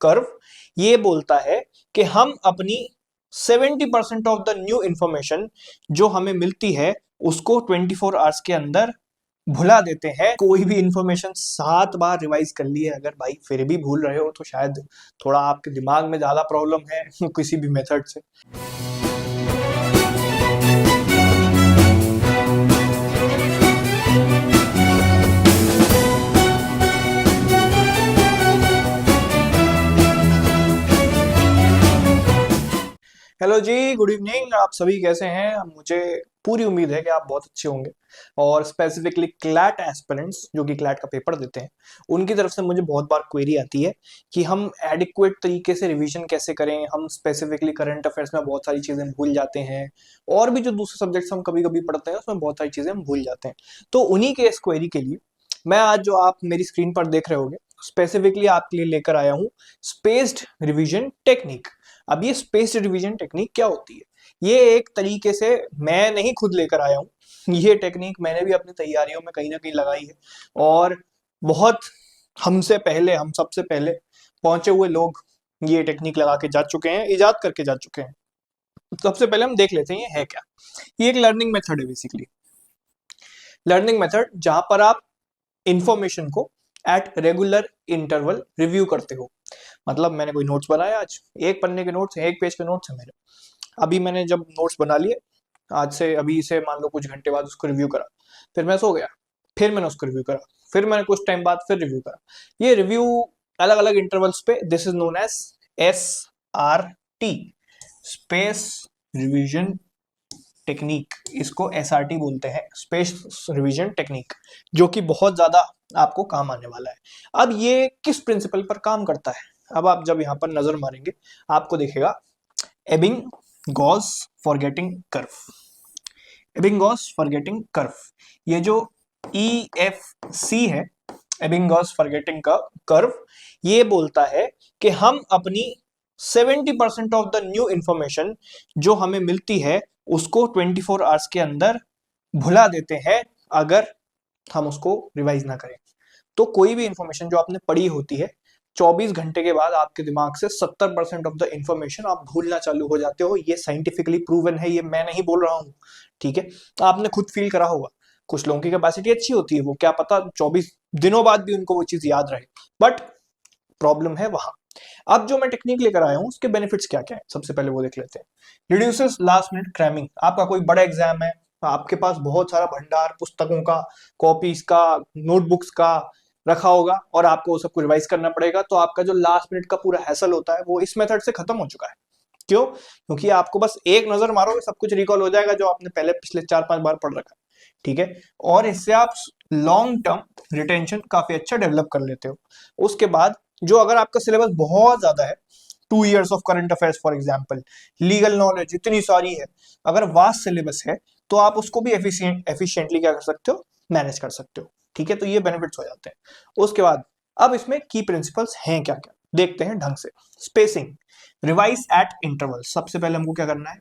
Curve ये बोलता है कि हम अपनी 70% ऑफ द न्यू इंफॉर्मेशन जो हमें मिलती है उसको 24 आवर्स के अंदर भुला देते हैं। कोई भी इंफॉर्मेशन 7 बार रिवाइज कर ली है अगर भाई फिर भी भूल रहे हो तो शायद थोड़ा आपके दिमाग में ज्यादा प्रॉब्लम है किसी भी मेथड से। हेलो जी, गुड इवनिंग। आप सभी कैसे हैं? मुझे पूरी उम्मीद है कि आप बहुत अच्छे होंगे। और स्पेसिफिकली क्लैट एस्पिरेंट्स जो कि क्लैट का पेपर देते हैं उनकी तरफ से मुझे बहुत बार क्वेरी आती है कि हम एडिक्वेट तरीके से रिवीजन कैसे करें। हम स्पेसिफिकली करंट अफेयर्स में बहुत सारी चीजें भूल जाते हैं और भी जो दूसरे सब्जेक्ट्स हम कभी कभी पढ़ते हैं उसमें बहुत सारी चीजें हम भूल जाते हैं। तो उन्हीं के इस क्वेरी के लिए मैं आज जो आप मेरी स्क्रीन पर देख रहे होंगे स्पेसिफिकली आपके लिए लेकर आया हूं स्पेस्ड रिवीजन टेक्निक। अब ये स्पेस्ड रिवीजन टेक्निक क्या होती है? ये एक तरीके से मैं नहीं खुद लेकर आया हूं, ये टेक्निक मैंने भी अपनी तैयारियों में कहीं ना कहीं लगाई है और बहुत हमसे पहले, हम सबसे पहले पहुंचे हुए लोग ये टेक्निक लगा के जा चुके हैं, इजाद करके जा चुके हैं। सबसे पहले हम देख लेते हैं ये है क्या। ये एक लर्निंग मेथड है बेसिकली। लर्निंग मेथड जहां पर आप इंफॉर्मेशन को एट रेगुलर इंटरवल रिव्यू करते हो। मतलब मैंने कोई नोट्स बनाया, आज एक पन्ने के नोट्स हैं, एक पेज के नोट्स हैं मेरे। अभी मैंने जब नोट्स बना लिए, आज से अभी से मान लो कुछ घंटे बाद उसको रिव्यू करा, फिर मैं सो गया, फिर मैंने उसको रिव्यू करा, फिर मैंने कुछ टाइम बाद फिर रिव्यू करा। ये रिव्यू अलग अलग इंटरवल्स पे, this is known as SRT, space revision technique. इसको SRT बोलते हैं, स्पेस रिवीजन टेक्निक, जो कि बहुत ज्यादा आपको काम आने वाला है। अब ये किस प्रिंसिपल पर काम करता है? अब आप जब यहाँ पर नजर मारेंगे आपको दिखेगा Ebbinghaus forgetting curve. Ebbinghaus forgetting curve, ये जो EFC है, एबिंगहॉस फॉरगेटिंग का कर्व, ये बोलता है कि हम अपनी 70% ऑफ द न्यू इंफॉर्मेशन जो हमें मिलती है उसको 24 आवर्स के अंदर भुला देते हैं अगर हम उसको रिवाइज ना करें। तो कोई भी इंफॉर्मेशन जो आपने पढ़ी होती है 24 घंटे के बाद आपके दिमाग से 70% ऑफ द इंफॉर्मेशन आप भूलना चालू हो जाते हो। ये साइंटिफिकली प्रूवन है, ये मैं नहीं बोल रहा हूं, ठीक है? आपने खुद फील करा होगा। कुछ लोगों की कैपेसिटी अच्छी होती है, वो क्या पता 24 दिनों बाद भी उनको वो चीज याद रहे, बट प्रॉब्लम है वहां। अब जो मैं टेक्निक लेकर आया हूं उसके बेनिफिट्स क्या क्या है, सबसे पहले वो देख लेते हैं। Reduces last minute cramming. आपका कोई बड़ा एग्जाम है, आपके पास बहुत सारा भंडार पुस्तकों का, कॉपीज का, नोटबुक्स का रखा होगा और आपको वो सबको रिवाइज करना पड़ेगा, तो आपका जो लास्ट मिनट का पूरा हैसल होता है वो इस मेथड से खत्म हो चुका है। क्यों? क्योंकि आपको बस एक नजर मारोगे सब कुछ रिकॉल हो जाएगा जो आपने पहले पिछले 4-5 बार पढ़ रखा है, ठीक है? और इससे आप लॉन्ग टर्म रिटेंशन काफी अच्छा डेवलप कर लेते हो। उसके बाद जो अगर आपका सिलेबस बहुत ज्यादा है, 2 years of current affairs for example, legal knowledge इतनी सारी है, अगर वास्ट सिलेबस है तो आप उसको भी एफिशिएंटली क्या कर सकते हो, मैनेज कर सकते हो, ठीक है? तो ये बेनिफिट्स हो जाते हैं। उसके बाद अब इसमें की प्रिंसिपल्स हैं क्या क्या, देखते हैं ढंग से। Spacing, revise eight interval. सबसे पहले हमको क्या करना है,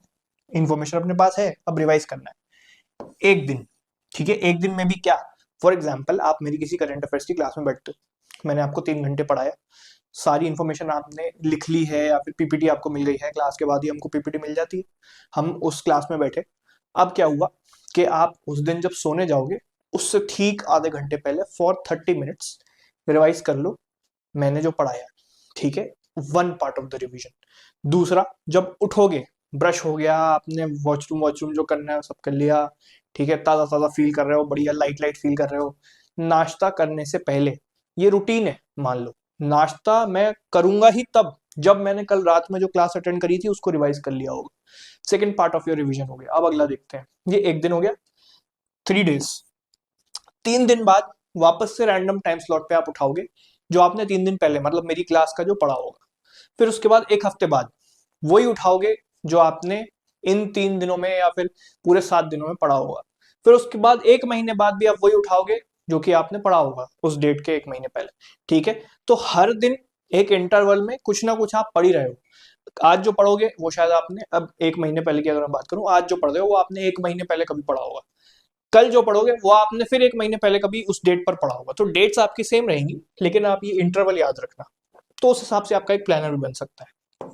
इंफॉर्मेशन अपने पास है, अब रिवाइज करना है एक दिन, ठीक है? एक दिन में भी क्या, फॉर एग्जाम्पल आप मेरी किसी करंट अफेयर्स की क्लास में बैठते हो, मैंने आपको 3 घंटे पढ़ाया, सारी इंफॉर्मेशन आपने लिख ली है या फिर PPT आपको मिल गई है, क्लास के बाद ही हमको PPT मिल जाती है, हम उस क्लास में बैठे। अब क्या हुआ कि आप उस दिन जब सोने जाओगे उससे ठीक आधे घंटे पहले फॉर 30 मिनट्स रिवाइज कर लो मैंने जो पढ़ाया, ठीक है? One part of the revision. दूसरा, जब उठोगे, ब्रश हो गया, आपने वॉशरूम जो करना है सब कर लिया, ठीक है? ताजा ताजा फील कर रहे हो, बढ़िया लाइट लाइट फील कर रहे हो। नाश्ता करने से पहले, ये रूटीन है, मान लो नाश्ता मैं करूंगा ही तब जब मैंने कल रात में जो क्लास अटेंड करी थी उसको रिवाइज कर लिया होगा। Second part of your revision हो गया। अब अगला देखते हैं, ये एक दिन हो गया। 3 डेज, 3 दिन बाद वापस से रैंडम टाइम स्लॉट पे आप उठाओगे जो आपने 3 दिन पहले, मतलब मेरी क्लास का जो पढ़ा होगा। फिर उसके बाद एक हफ्ते बाद वही उठाओगे जो आपने इन 3 दिनों में या फिर पूरे 7 दिनों में पढ़ा होगा। फिर उसके बाद 1 महीने बाद भी आप वही उठाओगे जो कि आपने पढ़ा होगा उस डेट के 1 महीने पहले, ठीक है? तो हर दिन एक इंटरवल में कुछ ना कुछ आप पढ़ ही रहे हो। आज जो पढ़ोगे वो शायद आपने, अब 1 महीने पहले की अगर मैं बात करूं, आज जो पढ़ रहे हो वो आपने 1 महीने पहले कभी पढ़ा होगा। कल जो पढ़ोगे वो आपने फिर 1 महीने पहले कभी उस डेट पर पढ़ा होगा। तो डेट्स आपकी सेम रहेंगी लेकिन आप ये इंटरवल याद रखना, तो उस हिसाब से आपका एक प्लानर भी बन सकता है।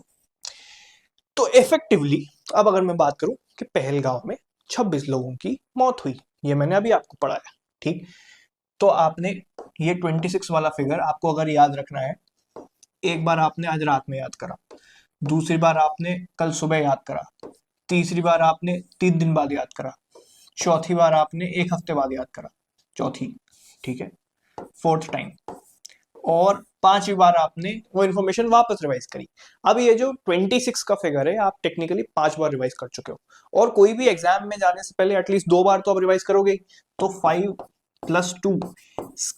तो इफेक्टिवली अब अगर मैं बात करूं कि पहलगांव में 26 लोगों की मौत हुई, ये मैंने अभी आपको पढ़ाया, ठीक। तो आपने ये 26 वाला फिगर आपको अगर याद रखना है, एक बार आपने आज रात में याद करा, दूसरी बार आपने कल सुबह याद करा, तीसरी बार आपने 3 दिन बाद याद करा, चौथी बार आपने एक हफ्ते बाद याद करा, चौथी, ठीक है, फोर्थ टाइम, और पांचवी बार आपने वो इन्फॉर्मेशन वापस रिवाइज करी। अब ये जो 26 का फिगर है, आप टेक्निकली 5 बार रिवाइज कर चुके हो, और कोई भी एग्जाम में जाने से पहले एटलीस्ट 2 बार तो आप रिवाइज करोगे। तो 5 + 2,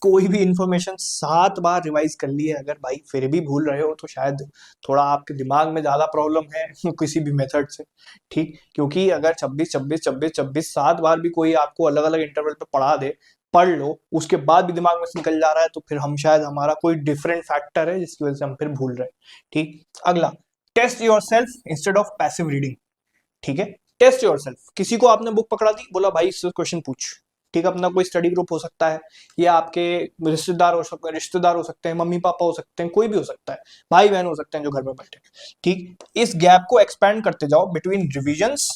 कोई भी इंफॉर्मेशन 7 बार रिवाइज कर ली है अगर भाई फिर भी भूल रहे हो, तो शायद थोड़ा आपके दिमाग में ज्यादा प्रॉब्लम है किसी भी मेथड से, ठीक। क्योंकि अगर 26 26 26 26 7 बार भी कोई आपको अलग अलग इंटरवल पे पढ़ा दे, पढ़ लो, उसके बाद भी दिमाग में से निकल जा रहा है, तो फिर हम शायद हमारा कोई डिफरेंट फैक्टर है जिसकी वजह से हम फिर भूल रहे हैं, ठीक। अगला, test yourself instead of passive reading, ठीक है। टेस्ट योर सेल्फ, किसी को आपने बुक पकड़ा दी, बोला भाई इससे क्वेश्चन पूछ, ठीक। अपना कोई स्टडी ग्रुप हो सकता है, या आपके रिश्तेदार हो सकते हैं, मम्मी पापा हो सकते हैं, कोई भी हो सकता है, भाई बहन हो सकते हैं जो घर में बैठे, ठीक। इस गैप को एक्सपैंड करते जाओ between revisions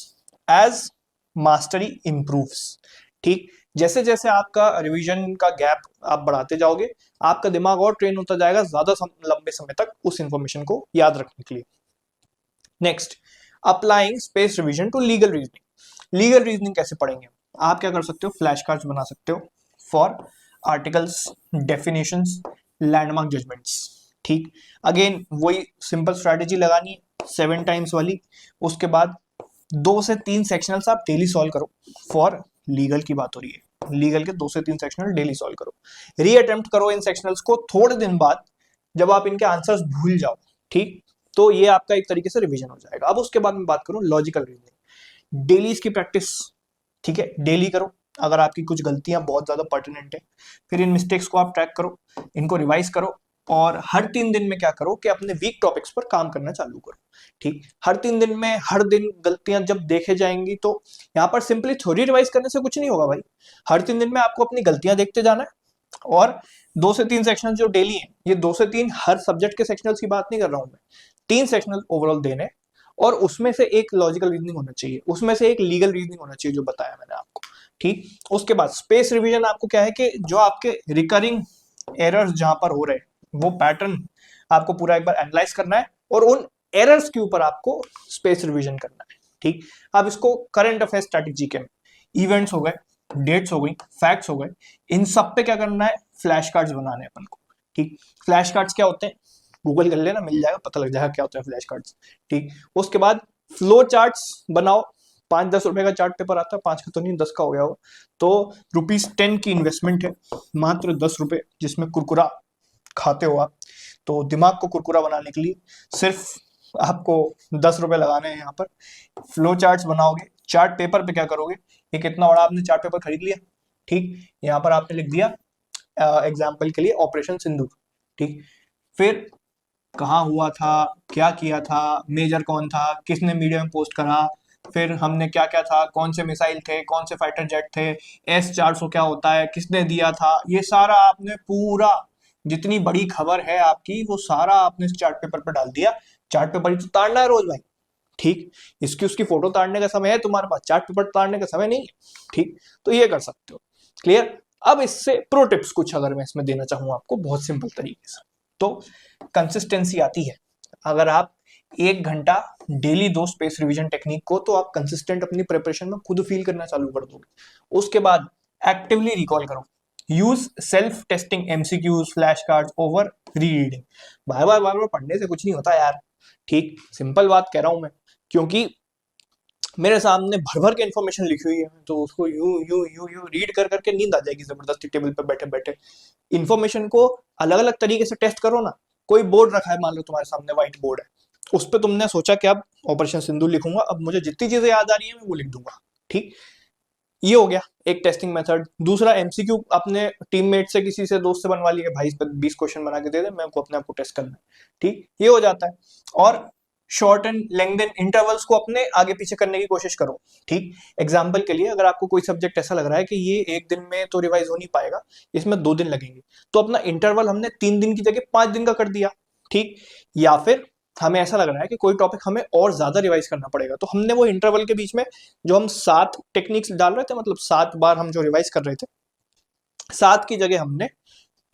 as mastery improves, ठीक। जैसे जैसे आपका रिवीजन का गैप आप बढ़ाते जाओगे, आपका दिमाग और ट्रेन होता जाएगा ज्यादा लंबे समय तक उस इंफॉर्मेशन को याद रखने के लिए। Next, applying space revision to legal reasoning. Legal reasoning कैसे पढ़ेंगे? आप क्या कर सकते हो, फ्लैश कार्ड्स बना सकते हो for articles, definitions, landmark judgments, ठीक। अगेन वही सिंपल स्ट्रैटेजी लगानी है 7 टाइम्स वाली। उसके बाद 2 से 3 सेक्शनल्स आप डेली सॉल्व करो, फॉर लीगल की बात हो रही है, लीगल के 2 से 3 सेक्शनल डेली सॉल्व करो, रीअटेम्प्ट करो इन सेक्शनल्स को थोड़े दिन बाद, जब आप इनके आंसर्स भूल जाओ, ठीक। तो ये आपका एक तरीके से रिवीजन हो जाएगा। अब उसके बाद में बात करूं लॉजिकल रीजनिंग, डेली इसकी प्रैक्टिस, ठीक है, डेली करो। अगर आपकी कुछ गलतियां बहुत ज्यादा पर्टिनेंट है, फिर इन मिस्टेक्स को आप ट्रैक करो, इनको रिवाइज करो, और हर 3 दिन में क्या करो कि अपने वीक टॉपिक्स पर काम करना चालू करो, ठीक। हर 3 दिन में हर दिन गलतियां जब देखे जाएंगी, तो यहाँ पर सिंपली थ्योरी रिवाइज करने से कुछ नहीं होगा भाई। हर 3 दिन में आपको अपनी गलतियां देखते जाना है, और 2 से 3 सेक्शनल जो डेली हैं, ये 2 से 3 हर सब्जेक्ट के सेक्शनल्स की बात नहीं कर रहा हूं मैं, 3 सेक्शनल ओवरऑल देने, और उसमें से एक लॉजिकल रीजनिंग होना चाहिए, उसमें से एक लीगल रीजनिंग होना चाहिए, जो बताया मैंने आपको, ठीक। उसके बाद स्पेस रिवीजन आपको क्या है कि जो आपके रिकरिंग एरर्स जहां पर हो रहे हैं, वो पैटर्न आपको पूरा एक बार एनालाइज करना है, और उन एरर्स के ऊपर आपको स्पेस रिवीजन करना है, ठीक। अब इसको करंट अफेयर स्ट्रेटेजी के इवेंट्स हो गए, डेट्स हो गई, फैक्ट्स हो गए, इन सब पे क्या करना है, फ्लैश कार्ड्स बनाने अपन को, ठीक। फ्लैश कार्ड्स क्या होते हैं, गूगल कर लेना, मिल जाएगा, पता लग जाएगा क्या होता है फ्लैश कार्ड्स, ठीक। उसके बाद फ्लो चार्ट्स बनाओ, 5-10 रुपए का चार्ट पेपर आता है, 5 का तो नहीं, 10 का हो गया हो, तो ₹10 की इन्वेस्टमेंट है, मात्र 10 रुपए, जिसमें कुरकुरा खाते हो आप, तो दिमाग को कुरकुरा बनाने के लिए सिर्फ आपको 10 रुपए लगाने हैं यहाँ पर। फ्लो चार्ट्स बनाओगे, चार्ट पेपर पे क्या करोगे, ये कितना बड़ा आपने चार्ट पेपर खरीद लिया, ठीक। यहाँ पर आपने लिख दिया एग्जाम्पल के लिए ऑपरेशन सिंदूर, ठीक। फिर कहाँ हुआ था, क्या किया था, मेजर कौन था, किसने मीडिया में पोस्ट करा, फिर हमने क्या क्या था, कौन से मिसाइल थे, कौन से फाइटर जेट थे, S-400 क्या होता है, किसने दिया था, ये सारा आपने पूरा, जितनी बड़ी खबर है आपकी, वो सारा आपने इस चार्ट पेपर पर डाल दिया। चार्ट पेपर ही तो ताड़ना है रोज भाई, ठीक। इसकी उसकी फोटो ताड़ने का समय है तुम्हारे पास, चार्ट पेपर ताड़ने का समय नहीं है, ठीक। तो ये कर सकते हो, क्लियर। अब इससे प्रो टिप्स कुछ अगर मैं इसमें देना चाहूँ आपको बहुत सिंपल तरीके से, तो कंसिस्टेंसी आती है। अगर आप 1 घंटा डेली दो स्पेस रिवीजन टेक्निक को, तो आप कंसिस्टेंट अपनी प्रिपरेशन में खुद फील करना चालू कर दोगे। उसके बाद एक्टिवली रिकॉल करो, use self testing MCQs, flash cards over reading. बार बार पढ़ने से कुछ नहीं होता यार, ठीक। सिंपल बात कह रहा हूं मैं, क्योंकि मेरे सामने भर भर के इन्फॉर्मेशन लिखी हुई है, तो उसको you you you you read कर करके नींद आ जाएगी जबरदस्ती टेबल पे बैठे बैठे। इन्फॉर्मेशन को अलग अलग तरीके से टेस्ट करो ना। कोई बोर्ड रखा है, मान लो तुम्हारे सामने व्हाइट बोर्ड है, उस पर तुमने सोचा कि अब ऑपरेशन सिंदूर लिखूंगा, अब मुझे जितनी चीजें याद आ रही है मैं वो लिख दूंगा, ठीक। ये हो गया एक टेस्टिंग मेथड। दूसरा, एमसीक्यू अपने टीममेट से, किसी से, दोस्त से बनवा लिया, भाई इस पर 20 क्वेश्चन बना के दे दे, मेरे को अपने आप को टेस्ट करना है, ठीक। ये हो जाता है। और शॉर्ट एंड लेंथन इंटरवल्स को अपने आगे पीछे करने की कोशिश करो, ठीक। एग्जाम्पल के लिए, अगर आपको कोई सब्जेक्ट ऐसा लग रहा है कि ये 1 दिन में तो रिवाइज हो नहीं पाएगा, इसमें 2 दिन लगेंगे, तो अपना इंटरवल हमने 3 दिन की जगह 5 दिन का कर दिया, ठीक, या फिर हमें ऐसा लग रहा है कि कोई टॉपिक हमें और ज्यादा रिवाइज करना पड़ेगा, तो हमने वो इंटरवल के बीच में जो हम 7 टेक्निक्स डाल रहे थे, मतलब 7 बार हम जो रिवाइज कर रहे थे, 7 की जगह हमने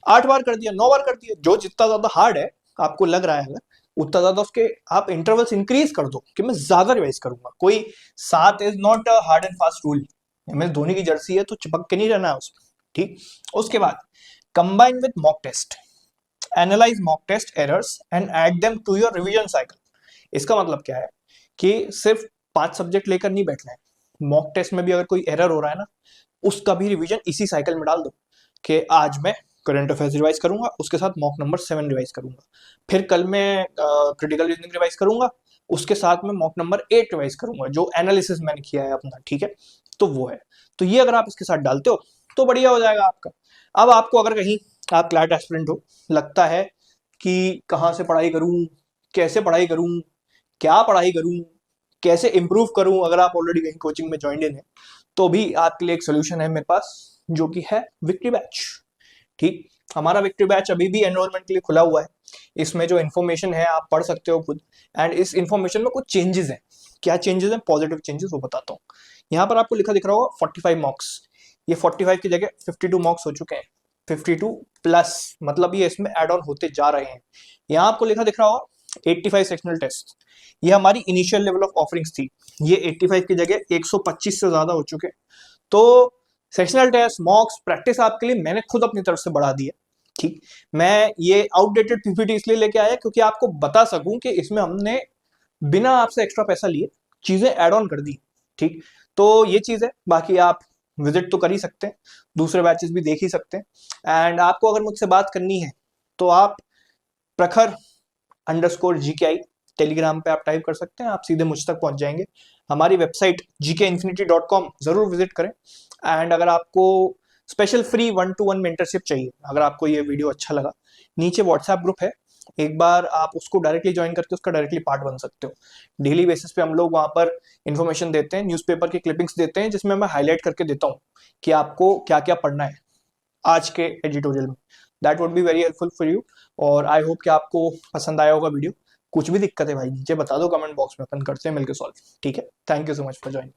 8 बार कर दिया, 9 बार कर दिया। जो जितना ज्यादा हार्ड है आपको लग रहा है, अगर उतना ज्यादा उसके आप इंटरवल्स इंक्रीज कर दो कि मैं ज्यादा रिवाइज करूंगा। कोई 7 is not a hard and fast rule. MS Dhoni की जर्सी है तो चिपक के नहीं रहना है उसमें, ठीक। उसके बाद combine with mock test, analyse mock test errors and add them to your revision cycle. इसका मतलब क्या है कि सिर्फ 5 सब्जेक्ट लेकर नहीं बैठना है, मॉक टेस्ट में भी अगर कोई एरर हो रहा है ना, उसका भी रिवीजन इसी साइकिल में डाल दो कि आज मैं करंट अफेयर्स रिवाइज करूंगा, उसके साथ मॉक नंबर 7 रिवाइज करूंगा, फिर कल मैं क्रिटिकल रीजनिंग रिवाइज करूंगा, उसके साथ में मॉक नंबर 8 रिवाइज करूंगा, जो एनालिसिस मैंने किया है अपना, ठीक है। तो वो है, तो ये अगर आप इसके साथ डालते हो तो बढ़िया हो जाएगा आपका। अब आपको अगर कहीं आप क्लैट एस्पिरेंट हो, लगता है कि कहाँ से पढ़ाई करूं, कैसे पढ़ाई करूं, क्या पढ़ाई करूं, कैसे इंप्रूव करूं, अगर आप ऑलरेडी कहीं कोचिंग में ज्वाइंड इन है तो भी आपके लिए एक सोल्यूशन है मेरे पास, जो कि है विक्ट्री बैच, ठीक। हमारा विक्ट्री बैच अभी भी एनरोलमेंट के लिए खुला हुआ है। इसमें जो इन्फॉर्मेशन है आप पढ़ सकते हो खुद, एंड इस इन्फॉर्मेशन में कुछ चेंजेस हैं। क्या चेंजेस हैं? पॉजिटिव चेंजेस, वो बताता हूँ। यहाँ पर आपको लिखा दिख रहा होगा 45 मार्क्स, ये 45 की जगह 52 मार्क्स हो चुके हैं, 52 प्लस, मतलब ये इसमें एड ऑन होते जा रहे हैं। यहाँ आपको लिखा दिख रहा होगा 85 सेक्शनल टेस्ट, ये हमारी इनिशियल लेवल ऑफ ऑफरिंग्स थी, ये 85 की जगह 125 से ज्यादा हो चुके हैं। तो सेक्शनल टेस्ट, मॉक्स, प्रैक्टिस आपके लिए मैंने खुद अपनी तरफ से बढ़ा दी है, ठीक। मैं ये आउटडेटेड पीपीटी इसलिए लेके आया क्योंकि आपको बता सकूं कि इसमें हमने बिना आपसे एक्स्ट्रा पैसा लिए चीजें ऐड ऑन कर दी, ठीक। तो ये चीज है, बाकी आप विजिट तो कर ही सकते हैं, दूसरे बैचेस भी देख ही सकते हैं। एंड आपको अगर मुझसे बात करनी है तो आप प्रखर_GKI टेलीग्राम पे आप टाइप कर सकते हैं, आप सीधे मुझ तक पहुंच जाएंगे। हमारी वेबसाइट gkinfinity.com जरूर विजिट करें। एंड अगर आपको स्पेशल फ्री 1-to-1 मेंटरशिप चाहिए, अगर आपको ये वीडियो अच्छा लगा, नीचे व्हाट्सएप ग्रुप है, एक बार आप उसको डायरेक्टली ज्वाइन करके उसका डायरेक्टली पार्ट बन सकते हो। डेली बेसिस पे हम लोग वहां पर इन्फॉर्मेशन देते हैं, न्यूज़पेपर की क्लिपिंग्स देते हैं, जिसमें मैं हाईलाइट करके देता हूँ कि आपको क्या क्या पढ़ना है आज के एडिटोरियल में। That would be very helpful for you. और आई होप कि आपको पसंद आया होगा वीडियो। कुछ भी दिक्कत है भाई नीचे बता दो कमेंट बॉक्स में, अपन करते हैं मिलकर सॉल्व, ठीक है। Thank you so much for joining.